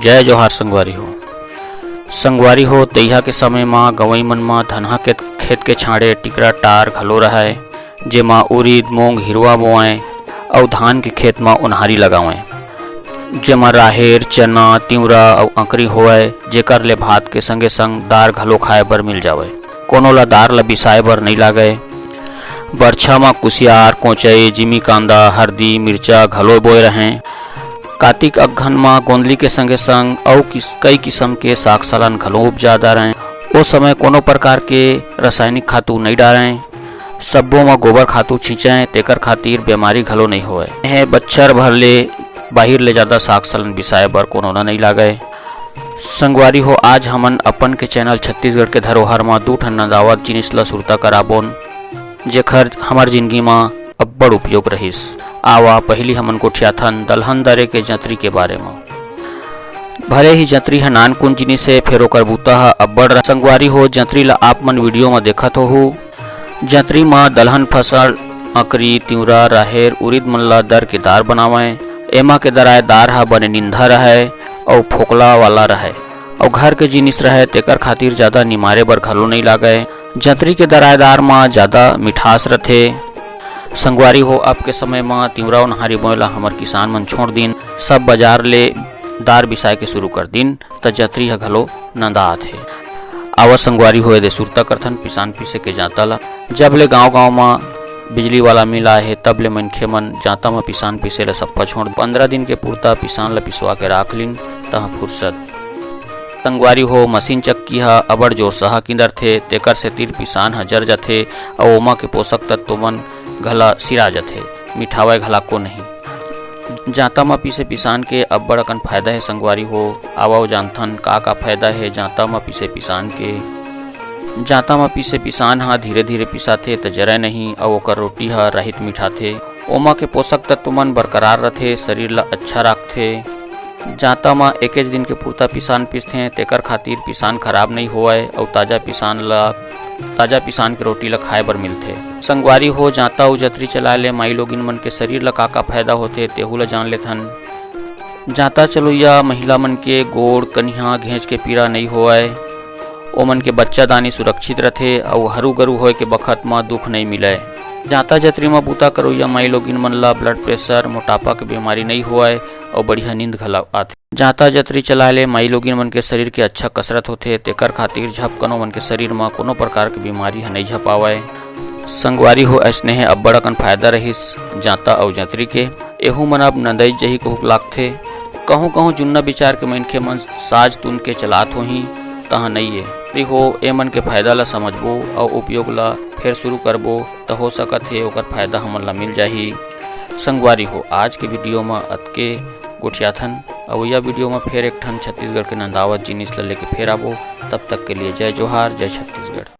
जय जोहार संगवारी हो। संगवारी हो तैहा के समय में गवई मन में धनहा के खेत के छाड़े टिकरा टार घलो रहाय, जेमा उरीद मूंग हिरवा बोआएं और धान के खेत में उन्हारी लगावें, जेमा राहेर चना तिवरा और अंकरी होए, जेकर ले भात के संगे संग दार घलो खाए बर मिल जावे। कोनो ला दार ला बिसाए बर नहीं लागे। बरछा में कुसियार कोचई जिमी कांदा हरदी मिर्चा घलो बोए रहें। कार्तिक अघन में गोंदली के संगे संग और कई किस्म के साग सलन घलो उपजा डारें। ओ समय कोनो प्रकार के रासायनिक खातू नहीं डालें, सब्बों में गोबर खातू छींचें, तेकर खातिर बीमारी घलो नहीं होए। यह बच्छर भर ले बाहर ले ज्यादा साग सलन बिसाए बर कोनो न नहीं लागे। संगवारी हो आज हमन अपन के चैनल छत्तीसगढ़ के धरोहर में दू ठन नंदावत जिनिस ला सुरता कराबोन, जेखर हमार जिंदगी में अब्बड़ उपयोग रहिस। आवा पहली हमन गोठियाथन दलहन दरे के जंतरी के बारे में। भले ही जंतरी है नानकुन जिनिस है, फेर ओकर बूता है अब्बड़। संगवारी हो जंतरी ला आप मन वीडियो में देखत हो। जंतरी में दलहन फसल अकरी तिवरा राहेर उरीद मन ला दर के दार बनावें। एमा के दराय दार हा बने निंदा रहे और फोकला वाला रहे और घर के जिनिस रहे, तेकर खातिर ज्यादा निमारे बर घलो नहीं लागे। जंतरी के दरायदार में ज्यादा मिठास रथे। संगवारी हो अब के समय में तिवरा और नहारी बोएला हमर किसान मन छोड़ दिन, सब बाजार ले दार बिसाए के शुरू कर दिन, त जंतरी ह घलो नंदा आथे। आवा संगवारी हो दे सुरता करथन पिसान पीसे के जाता ला। जब ले गांव-गांव में बिजली वाला मिल आए है तब ले मनखे मन जाता में पिसान पीसे ला सप्पा छोड़ 15 दिन के पुरता पिसान ला पिसवा के राख लिन, तह फुर्सत। संगवारी हो मशीन चक्की हा अबड़ जोर सहा किंदर थे, तेकर से तीर पिसान ह जर जाथे और ओमा के पोषक तत्व मन घला सिरा जाथे, मिठावे घला को नहीं। जाता में पीसे पिसान के अब्बड़ अकन फायदा है संगवारी हो। आवा जानथन का फायदा है जाता में पीसे पिसान के। जाता में पीसे पिसान हा धीरे धीरे पिसाथे त जरे नहीं और ओकर रोटी हा रहित मिठाथे। ओमा के पोषक तत्व मन बरकरार रथे, शरीर ला अच्छा रखथे। जाता में एक दिन के पुरता पिसान पीसथे, तेकर खातिर पिसान खराब नहीं होए और ताजा पिसान के रोटी ला खाए बर मिलथे। संगवारी हो जाता अउ जंतरी चलाए ले माई लोगिन मन के शरीर ला का फायदा होथे तेहू ला जान लेथन। जाता चलोइया महिला मन के गोड़ कन्हा घेंच के पीड़ा नहीं होए, ओमन के बच्चा दानी सुरक्षित रथे और हरू गरू होए के बखत में दुख नहीं मिले। जाता जंतरी में बूता करोइया माई लोगिन मन ला ब्लड प्रेशर मोटापा के बीमारी नहीं होए और बढ़िया नींद घला आथे। जाता जंतरी चलाए ले माई लोगिन मन के शरीर के अच्छा कसरत होथे, तेकर खातिर झपकनो मन के शरीर में कोनो प्रकार के बीमारी ह नहीं झपावे। संगवारी हो ऐसने है अब्बड़ अकन फायदा रहिस जाता और जंतरी के। एहू मन अब नंदई जही को हुक लागथे। कहूँ कहूँ जुन्ना विचार के मनखे मन साज तुन के चलात होही, तह नहीं है हो ए मन के फायदा ला समझबो और उपयोग ला फिर शुरू करबो त हो सकत है ओकर फायदा हमन ला मिल जाही। संगवारी हो आज के वीडियो में अतके गोठियाथन और यह वीडियो में फिर एक ठन छत्तीसगढ़ के नंदावत जिनिस ला लेके फिर आबो। तब तक के लिए जय जोहार, जय छत्तीसगढ़।